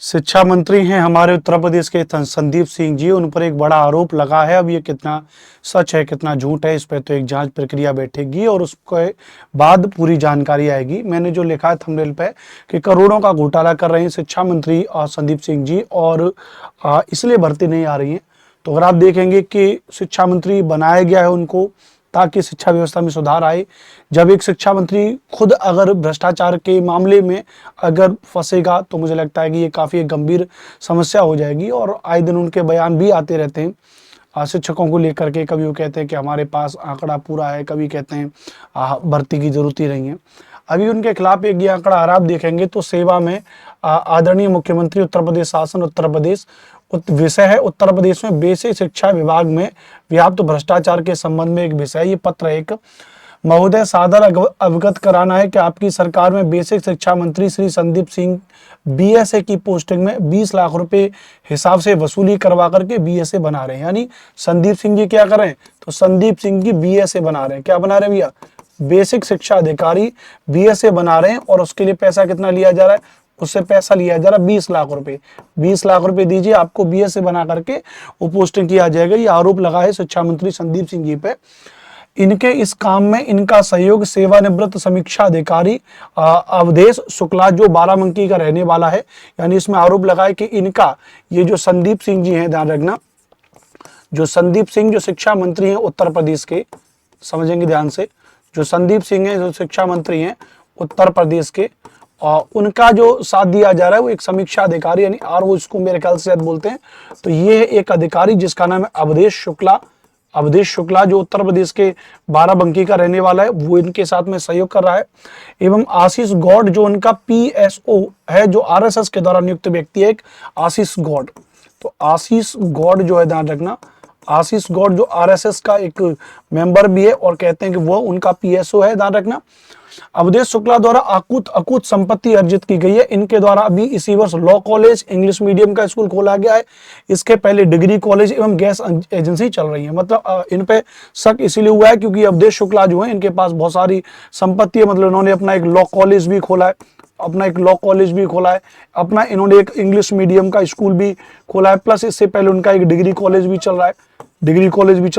शिक्षा मंत्री हैं हमारे उत्तर प्रदेश के संदीप सिंह जी। उन पर एक बड़ा आरोप लगा है। अब ये कितना सच है कितना झूठ है, इस पर तो एक जांच प्रक्रिया बैठेगी और उसके बाद पूरी जानकारी आएगी। मैंने जो लिखा है थंबनेल पे कि करोड़ों का घोटाला कर रहे हैं शिक्षा मंत्री संदीप सिंह जी और इसलिए भर्ती नहीं आ रही है। तो अगर आप देखेंगे कि शिक्षा मंत्री बनाया गया है उनको ताकि शिक्षा व्यवस्था में सुधार आए। जब एक शिक्षा मंत्री खुद अगर भ्रष्टाचार के मामले में अगर फंसेगा तो मुझे लगता है कि ये काफ़ी एक गंभीर समस्या हो जाएगी। और आए दिन उनके बयान भी आते रहते हैं शिक्षकों को लेकर के। कभी वो कहते हैं कि हमारे पास आंकड़ा पूरा है, कभी कहते हैं भर्ती की जरूरत ही नहीं है। अभी उनके खिलाफ एक ये आंकड़ा अगर आप देखेंगे तो सेवा में आदरणीय मुख्यमंत्री उत्तर प्रदेश शासन उत्तर प्रदेश विषय है उत्तर प्रदेश में बेसिक शिक्षा विभाग में व्याप्त भ्रष्टाचार के संबंध में एक विषय। ये पत्र एक महोदय सादर अवगत कराना है कि आपकी सरकार में बेसिक शिक्षा मंत्री श्री संदीप सिंह बीएसए की पोस्टिंग में 20 लाख रुपए हिसाब से वसूली करवा करके बीएसए बना रहे हैं। यानी संदीप सिंह जी क्या कर रहे हैं, तो संदीप सिंह जी बीएसए बना रहे हैं। क्या बना रहे हैं भैया, बेसिक शिक्षा अधिकारी बीएसए बना रहे हैं। और उसके लिए पैसा कितना लिया जा रहा है, उससे पैसा लिया जा रहा है 20 लाख रुपए। 20 लाख रुपए दीजिए, आपको बीएसए बना करके वो पोस्टिंग किया जाएगा। ये आरोप लगा है शिक्षा मंत्री संदीप सिंह जी पे। इनके इस काम में इनका सहयोग सेवानिवृत्त समीक्षा अधिकारी अवधेश शुक्ला जो बाराबंकी का रहने वाला है। यानी इसमें आरोप लगा है कि इनका ये जो संदीप सिंह जी हैं, ध्यान रखना, जो संदीप सिंह जो शिक्षा मंत्री हैं उत्तर प्रदेश के, समझेंगे ध्यान से, जो संदीप सिंह हैं जो शिक्षा मंत्री हैं उत्तर प्रदेश के, और उनका जो साथ दिया जा रहा है वो एक समीक्षा अधिकारी यानी आरओ इसको मेरे ख्याल से शायद बोलते हैं। तो ये एक अधिकारी जिसका नाम है अवधेश शुक्ला जो उत्तर प्रदेश के बाराबंकी का रहने वाला है, वो इनके साथ में सहयोग कर रहा है। एवं आशीष गौड़ जो उनका पीएसओ है, जो आरएसएस के द्वारा नियुक्त व्यक्ति है, एक आशीष गौड़। तो आशीष गौड़ जो है, ध्यान रखना, आशीष गौड़ जो आरएसएस का एक मेंबर भी है और कहते हैं कि वो उनका पीएसओ है, ध्यान रखना। अवधेश शुक्ला द्वारा अकूत संपत्ति अर्जित की गई है। इनके द्वारा अभी इसी वर्ष लॉ कॉलेज, इंग्लिश मीडियम का स्कूल खोला गया है। इसके पहले डिग्री कॉलेज एवं गैस एजेंसी चल रही है। मतलब इन पे शक इसीलिए हुआ है क्योंकि अवधेश शुक्ला जो है इनके पास बहुत सारी संपत्ति है। मतलब इन्होंने अपना एक लॉ कॉलेज भी खोला है, अपना इन्होंने एक इंग्लिश मीडियम का स्कूल भी खोला है, प्लस इससे पहले उनका एक डिग्री कॉलेज भी चल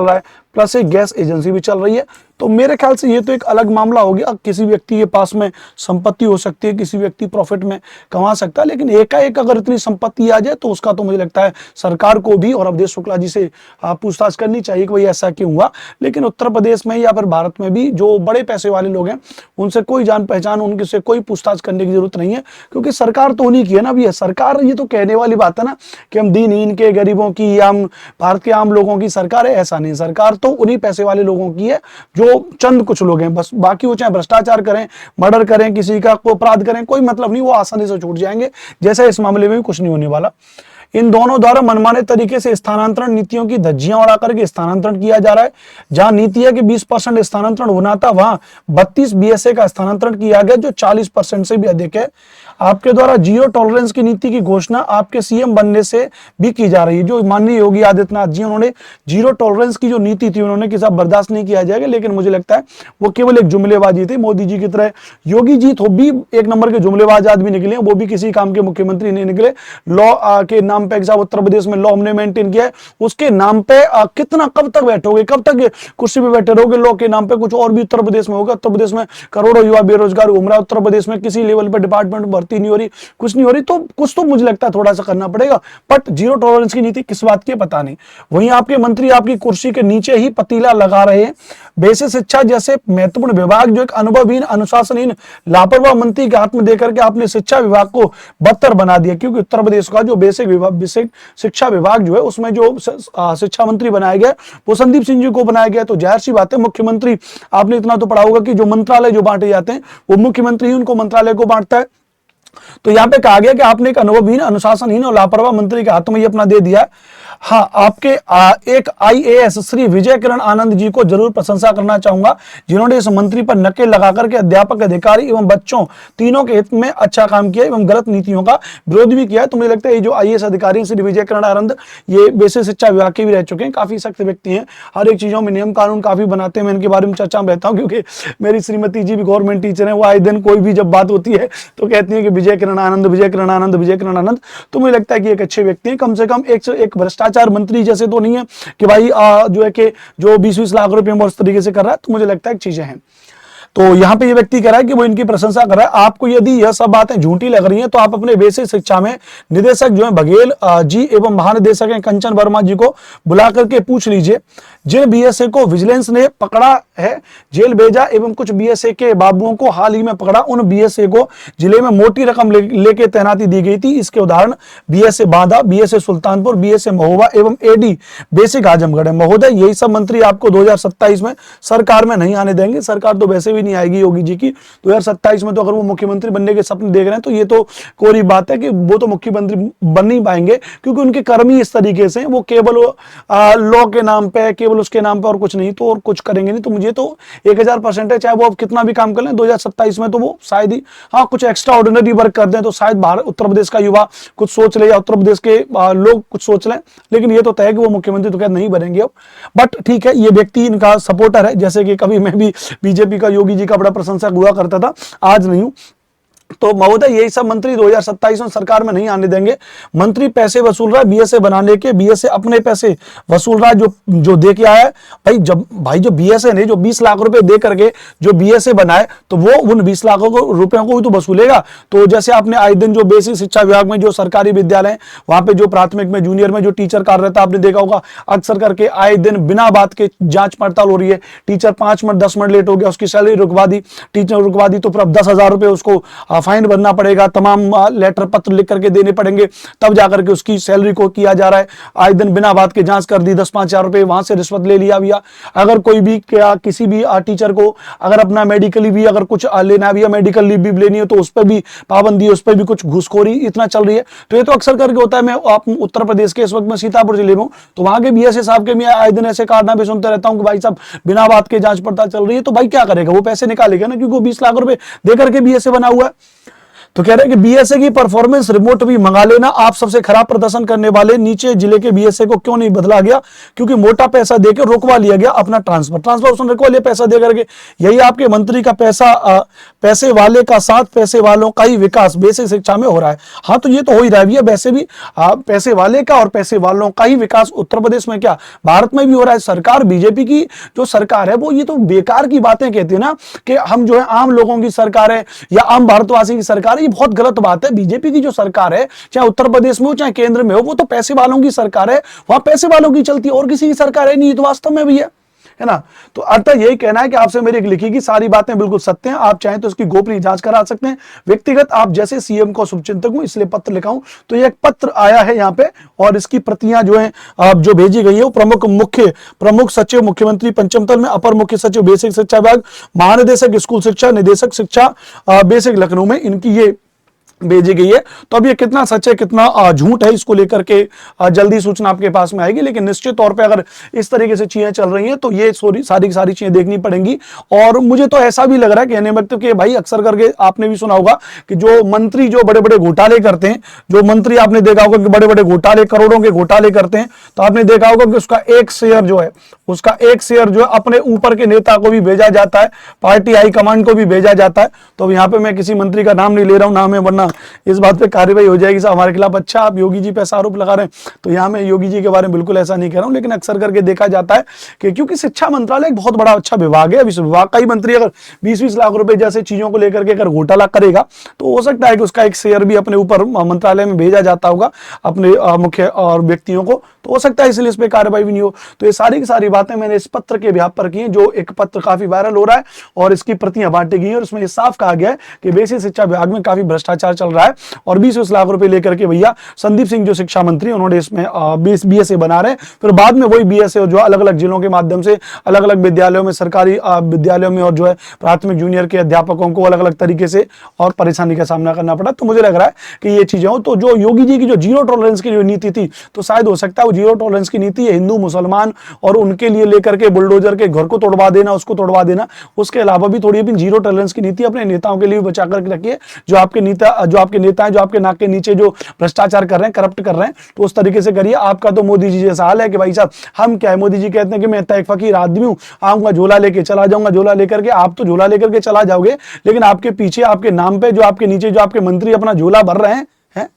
रहा है, प्लस एक गैस एजेंसी भी चल रही है। तो मेरे ख्याल से ये तो एक अलग मामला हो गया। किसी व्यक्ति के पास में संपत्ति हो सकती है, किसी व्यक्ति प्रॉफिट में कमा सकता है, लेकिन एकाएक अगर इतनी संपत्ति आ जाए तो उसका तो मुझे लगता है सरकार को भी और अवधेश शुक्ला जी से पूछताछ करनी चाहिए कि भाई ऐसा क्यों हुआ। लेकिन उत्तर प्रदेश में या फिर भारत में भी जो बड़े पैसे वाले लोग हैं उनसे कोई जान पहचान, उनसे कोई पूछताछ करने की जरूरत नहीं है, क्योंकि सरकार तो उन्हीं की है ना। अभी सरकार, ये तो कहने वाली बात है ना कि हम दीनहीन के, गरीबों की या हम भारत के आम लोगों की सरकार है, ऐसा नहीं। सरकार तो उन्हीं पैसे वाले लोगों की है जो चंद कुछ लोग हैं बस। बाकी वो चाहे भ्रष्टाचार करें, मर्डर करें, किसी का कोई अपराध करें, कोई मतलब नहीं, वो आसानी से छूट जाएंगे। जैसे इस मामले में भी कुछ नहीं होने वाला। इन दोनों द्वारा मनमाने तरीके से स्थानांतरण नीतियों की धज्जियां उड़ा करके स्थानांतरण किया जा रहा है। जहां नीति है कि 20% स्थानांतरण होना था, वहां 32 बीएसए का स्थानांतरण किया गया जो 40% से भी अधिक है। आपके द्वारा जीरो टॉलरेंस की नीति की घोषणा आपके सीएम बनने से भी की जा रही है। जो माननीय योगी आदित्यनाथ जी, उन्होंने जीरो टॉलरेंस की जो नीति थी उन्होंने कि साहब बर्दाश्त नहीं किया जाएगा, लेकिन मुझे लगता है वो केवल एक जुमलेबाजी थी। मोदी जी की तरह योगी जी तो भी एक नंबर के जुमलेबाज आदमी निकले, वो भी किसी काम के मुख्यमंत्री नहीं निकले। लॉ के नाम पे साहब उत्तर प्रदेश में लॉ हमने मेंटेन किया है, उसके नाम पे कितना, कब तक बैठोगे, कब तक कुर्सी पे बैठे रहोगे। लॉ के नाम पे कुछ और भी उत्तर प्रदेश में होगा। उत्तर प्रदेश में करोड़ों युवा बेरोजगार घूम रहा है, उत्तर प्रदेश में किसी लेवल पे डिपार्टमेंट भर्ती नहीं हो रही, कुछ नहीं हो रही। तो कुछ तो मुझे लगता है थोड़ा सा करना पड़ेगा। बट जीरो टॉलरेंस की नीति किस बात की पता नहीं। वहीं आपके मंत्री आपकी कुर्सी के नीचे ही पतीला लगा रहे हैं। बेसिक शिक्षा जैसे महत्वपूर्ण विभाग जो एक अनुभवहीन, अनुशासनहीन, लापरवाह मंत्री के हाथ में देकर के आपने शिक्षा विभाग को बदतर बना दिया। क्योंकि उत्तर प्रदेश का जो बेसिक शिक्षा विभाग जो है उसमें जो शिक्षा मंत्री बनाया गया वो संदीप सिंह जी को बनाया गया। तो जाहिर सी बात है, मुख्यमंत्री, आपने इतना तो पढ़ा होगा कि जो मंत्रालय जो बांटे जाते हैं वो मुख्यमंत्री ही उनको मंत्रालय को बांटता है। तो यहां पे कहा गया कि आपने एक अनुभवहीन, अनुशासनहीन और लापरवाह मंत्री के हाथों में ये अपना दे दिया। हाँ, आपके एक आईएएस श्री विजय किरण आनंद जी को जरूर प्रशंसा करना चाहूंगा, जिन्होंने इस मंत्री पर नकेल लगाकर के अध्यापक, अधिकारी एवं बच्चों तीनों के हित में अच्छा काम किया एवं गलत नीतियों का विरोध भी किया है। तो मुझे लगता है ये जो आईएएस अधिकारी श्री विजय किरण आनंद, ये बेसिक शिक्षा विभाग के भी रह चुके हैं, काफी सख्त व्यक्ति हैं, हर एक चीजों में नियम कानून काफी बनाते हैं। मैं इनके बारे में चर्चा में रहता हूँ क्योंकि मेरी श्रीमती जी भी गवर्नमेंट टीचर है। वो आए दिन कोई भी जब बात होती है तो कहती है कि विजय किरण आनंद, विजय किरण आनंद, विजय किरण आनंद। तो मुझे लगता है कि एक अच्छे व्यक्ति हैं, कम से कम एक भ्रष्टाचार मंत्री जैसे तो नहीं है कि भाई जो है कि जो 20-20 लाख रुपए में उस तरीके से कर रहा है। तो मुझे लगता है कि चीजें हैं। तो यहाँ पे ये व्यक्ति कह रहा है कि वो इनकी प्रशंसा कर रहा है। आपको यदि यह सब बातें झूठी लग रही हैं तो आप अपने बेसिक शिक्षा में निदेशक जो है बघेल जी एवं महानिदेशक हैं कंचन वर्मा जी को बुला करके पूछ लीजिए। जिन बीएसए को विजिलेंस ने पकड़ा है, जेल भेजा एवं कुछ बीएसए के बाबुओं को हाल ही में पकड़ा, उन बीएसए को जिले में मोटी रकम लेके तैनाती दी गई थी। इसके उदाहरण BSA Banda, BSA Sultanpur, BSA Mahoba एवं एडी बेसिक आजमगढ़ है। महोदय, यही सब मंत्री आपको 2027 में सरकार में नहीं आने देंगे। सरकार तो वैसे भी नहीं आएगी योगी जी की 2027 में। तो अगर वो मुख्यमंत्री बनने के सपने देख रहे हैं तो ये तो कोरी बात है कि वो तो मुख्यमंत्री बन नहीं पाएंगे, क्योंकि उनके कर्म ही इस तरीके से वो केवल लॉ के नाम पे, केवल उसके नाम पे और कुछ नहीं, तो और कुछ करेंगे नहीं। तो मुझे तो 1000% है, चाहे वो अब कितना भी काम कर लें 2027 में, तो वो शायद ही हाँ कुछ एक्स्ट्रा ऑर्डिनरी वर्क कर दें तो शायद बाहर उत्तर प्रदेश का युवा कुछ सोच ले या उत्तर प्रदेश के लोग कुछ सोच लें, लेकिन ये तो तय है कि वो मुख्यमंत्री तो क्या नहीं बनेंगे अब। बट ठीक है, ये व्यक्ति इनका सपोर्टर है, जैसे कि कभी मैं भी बीजेपी का योगी जी का बड़ा प्रशंसक हुआ करता था, आज नहीं हूं। तो महोदय, यही सब मंत्री 2027 में सरकार में नहीं आने देंगे। मंत्री पैसे वसूल रहा है बीएसए बनाने के, बीएसए अपने पैसे वसूल रहा है जो दे के आया है। भाई जो बीएसए ने जो 20 लाख रुपए दे करके जो बीएसए बनाए, तो वो उन 20 लाख रुपयों को भी तो वसूलेगा। तो जैसे आपने आए दिन जो बेसिक शिक्षा विभाग में जो सरकारी विद्यालय वहां पे जो प्राथमिक में, जूनियर में जो टीचर कार्यरत आपने देखा होगा, अक्सर करके आए दिन बिना बात के जांच पड़ताल हो रही है। टीचर 5 मिनट 10 मिनट लेट हो गया, उसकी सैलरी रुकवा दी, टीचर रुकवा दी, तो फिर अब 10,000 रुपए उसको फाइन भरना पड़ेगा, तमाम लेटर पत्र लिख करके देने पड़ेंगे, तब जाकर के उसकी सैलरी को किया जा रहा है। आए दिन बिना बात के जांच कर दी, 10-5 हजार रुपए वहां से रिश्वत ले लिया भैया। अगर कोई भी किसी भी टीचर को अगर अपना मेडिकली भी अगर कुछ लेना भी है, मेडिकल लीव भी लेनी है, तो उस पर भी पाबंदी है, उस पर भी कुछ घूसखोरी इतना चल रही है। तो ये तो अक्सर करके होता है। मैं आप उत्तर प्रदेश के इस वक्त में सीतापुर जिले में हूं, तो वहां के बीएसए साहब के मैं आए दिन ऐसे कारनामे सुनते रहता हूं कि भाई साहब बिना बात के जांच पड़ताल चल रही है। तो भाई क्या करेगा, वो पैसे निकालेगा ना, क्योंकि वो 20 लाख रुपए दे करके बीएसए बना हुआ है। तो कह रहे हैं कि बीएसए की परफॉर्मेंस रिपोर्ट भी मंगा लेना। आप सबसे खराब प्रदर्शन करने वाले नीचे जिले के बीएसए को क्यों नहीं बदला गया? क्योंकि मोटा पैसा देकर रोकवा लिया गया अपना ट्रांसफर उसने रोकवा लिया पैसा दे करके। यही आपके मंत्री का पैसे वाले का साथ पैसे वालों का ही विकास बेसिक शिक्षा में हो रहा है। हाँ, तो ये तो हो ही रहा है, वैसे भी पैसे वाले का और पैसे वालों का ही विकास उत्तर प्रदेश में क्या भारत में भी हो रहा है। सरकार बीजेपी की जो सरकार है वो ये तो बेकार की बातें कहती है ना कि हम जो है आम लोगों की सरकार है या आम भारतवासी की सरकार। ये बहुत गलत बात है। बीजेपी की जो सरकार है, चाहे उत्तर प्रदेश में हो चाहे केंद्र में हो, वो तो पैसे वालों की सरकार है, वहां पैसे वालों की चलती है, और किसी की सरकार है नहीं। तो वास्तव में भी है ना। तो अर्थ यही कहना है कि आपसे मेरी लिखी की सारी बातें बिल्कुल सत्य हैं। आप चाहें तो इसकी गोपनीय जांच करा सकते हैं। व्यक्तिगत आप जैसे सीएम को शुभचिंतक हूं, इसलिए पत्र लिखा हूं। तो ये एक पत्र आया है यहाँ पे, और इसकी प्रतियां जो है जो भेजी गई है वो प्रमुख सचिव मुख्यमंत्री पंचमतल में, अपर मुख्य सचिव बेसिक शिक्षा विभाग, महानिदेशक स्कूल शिक्षा, निदेशक शिक्षा बेसिक लखनऊ में इनकी ये भेजी गई है। तो अब ये कितना सच है कितना झूठ है, इसको लेकर के जल्दी सूचना आपके पास में आएगी। लेकिन निश्चित तौर पे अगर इस तरीके से चीजें चल रही हैं तो ये सारी की सारी चीजें देखनी पड़ेंगी। और मुझे तो ऐसा भी लग रहा है कहने वक्त कि भाई अक्सर करके आपने भी सुना होगा कि जो मंत्री जो बड़े बड़े घोटाले करते हैं, जो मंत्री आपने देखा होगा कि बड़े बड़े घोटाले, करोड़ों के घोटाले करते हैं, तो आपने देखा होगा कि उसका एक शेयर जो है अपने ऊपर के नेता को भी भेजा जाता है, पार्टी हाईकमांड को भी भेजा जाता है। तो यहाँ पे मैं किसी मंत्री का नाम नहीं ले रहा हूं, नाम है, वरना इस बात पे कार्रवाई हो जाएगी साहब हमारे खिलाफ। अच्छा, आप योगी जी पे ऐसा आरोप लगा रहे हैं, तो यहाँ मैं योगी जी के बारे में बिल्कुल ऐसा नहीं कह रहा हूं। लेकिन अक्सर करके देखा जाता है कि क्योंकि शिक्षा मंत्रालय एक बहुत बड़ा अच्छा विभाग है, इस विभाग का ही मंत्री अगर 20-20 लाख रुपए जैसे चीजों को लेकर के अगर घोटाला करेगा, तो हो सकता है कि उसका एक शेयर भी अपने ऊपर मंत्रालय में भेजा जाता होगा अपने मुख्य और व्यक्तियों को। तो हो सकता है इसलिए इस पर कार्रवाई भी नहीं हो। तो ये सारी की सारी बातें मैंने इस पत्र के बिहाफ पर की हैं, जो एक पत्र काफी वायरल हो रहा है और इसकी प्रतियां बांटी गई हैं, और इसमें साफ कहा गया है कि बेसिक शिक्षा विभाग में काफी भ्रष्टाचार चल रहा है। और 20-20 लाख रुपए लेकर के भैया संदीप सिंह जो शिक्षा मंत्री, उन्होंने इसमें बीएसए बना रहे, फिर बाद में वही बीएसए जो अलग अलग जिलों के माध्यम से अलग अलग विद्यालयों में, सरकारी विद्यालयों में और जो है प्राथमिक जूनियर के अध्यापकों को अलग अलग तरीके से और परेशानी का सामना करना पड़ा। तो मुझे लग रहा है कि ये चीजें हो, तो जो योगी जी की जो जीरो टॉलरेंस की जो नीति थी, तो शायद हो सकता है वो जीरो टॉलरेंस की नीति है हिंदू मुसलमान और उनके लिए लेकर के बुलडोजर के घर को तोड़वा देना, उसको तोड़वा देना, उसके अलावा भी थोड़ी अपनी जीरो टॉलरेंस की नीति अपने नेताओं के लिए बचा करके रखिए, जो आपके नेता जो आपके नेता हैं, जो आपके नाक के नीचे जो भ्रष्टाचार कर रहे हैं, करप्ट कर रहे हैं, तो उस तरीके से करिए। आपका तो मोदी जी जैसा हाल है कि भाई साहब हम क्या है, मोदी जी कहते हैं कि मैं एक फकीर आदमी हूं, आऊंगा झोला लेके चला जाऊंगा, झोला लेकर के। आप तो झोला लेकर के चला जाओगे, लेकिन आपके पीछे, आपके नाम पे, जो आपके नीचे जो आपके मंत्री अपना झोला भर रहे हैं,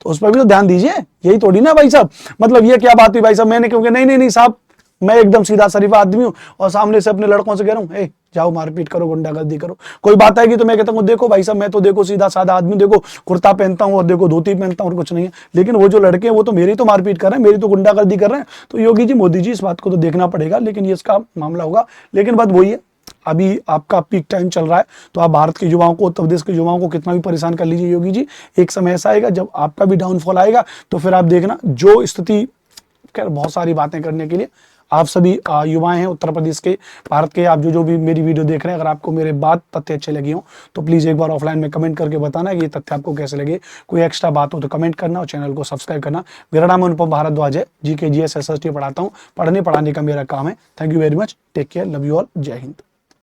तो उस पर भी तो ध्यान दीजिए। यही थोड़ी ना भाई साहब, मतलब ये क्या बात हुई भाई साहब, मैंने क्योंकि नहीं नहीं नहीं साहब, मैं एकदम सीधा शरीफा आदमी हूं और सामने से अपने लड़कों से कह रहा हूं, ए जाओ मारपीट करो, गुंडागर्दी करो। कोई बात आएगी तो मैं कहता हूं देखो भाई साहब, मैं तो देखो सीधा साधा आदमी, देखो कुर्ता पहनता हूं और देखो धोती पहनता हूं और कुछ नहीं है, लेकिन वो जो लड़के हैं वो तो मेरी तो मारपीट कर रहे हैं, मेरी तो गुंडागर्दी कर रहे हैं। तो योगी जी, मोदी जी, इस बात को तो देखना पड़ेगा, लेकिन ये इसका मामला होगा। लेकिन बात वही है, अभी आपका पीक टाइम चल रहा है, तो आप भारत के युवाओं को, उत्तर प्रदेश के युवाओं को कितना भी परेशान कर लीजिए योगी जी, एक समय ऐसा आएगा जब आपका भी डाउनफॉल आएगा, तो फिर आप देखना जो स्थिति, खैर बहुत सारी बातें करने के लिए आप सभी युवाएं हैं उत्तर प्रदेश के, भारत के, आप जो भी मेरी वीडियो देख रहे हैं, अगर आपको मेरे बात तथ्य अच्छे लगे हो तो प्लीज़ एक बार ऑफलाइन में कमेंट करके बताना कि ये तथ्य आपको कैसे लगे। कोई एक्स्ट्रा बात हो तो कमेंट करना और चैनल को सब्सक्राइब करना। मेरा नाम अनुपम भारद्वाज है, GK GS SST पढ़ाता हूँ, पढ़ने पढ़ाने का मेरा काम है। Thank you very much, take care, love you all, जय हिंद।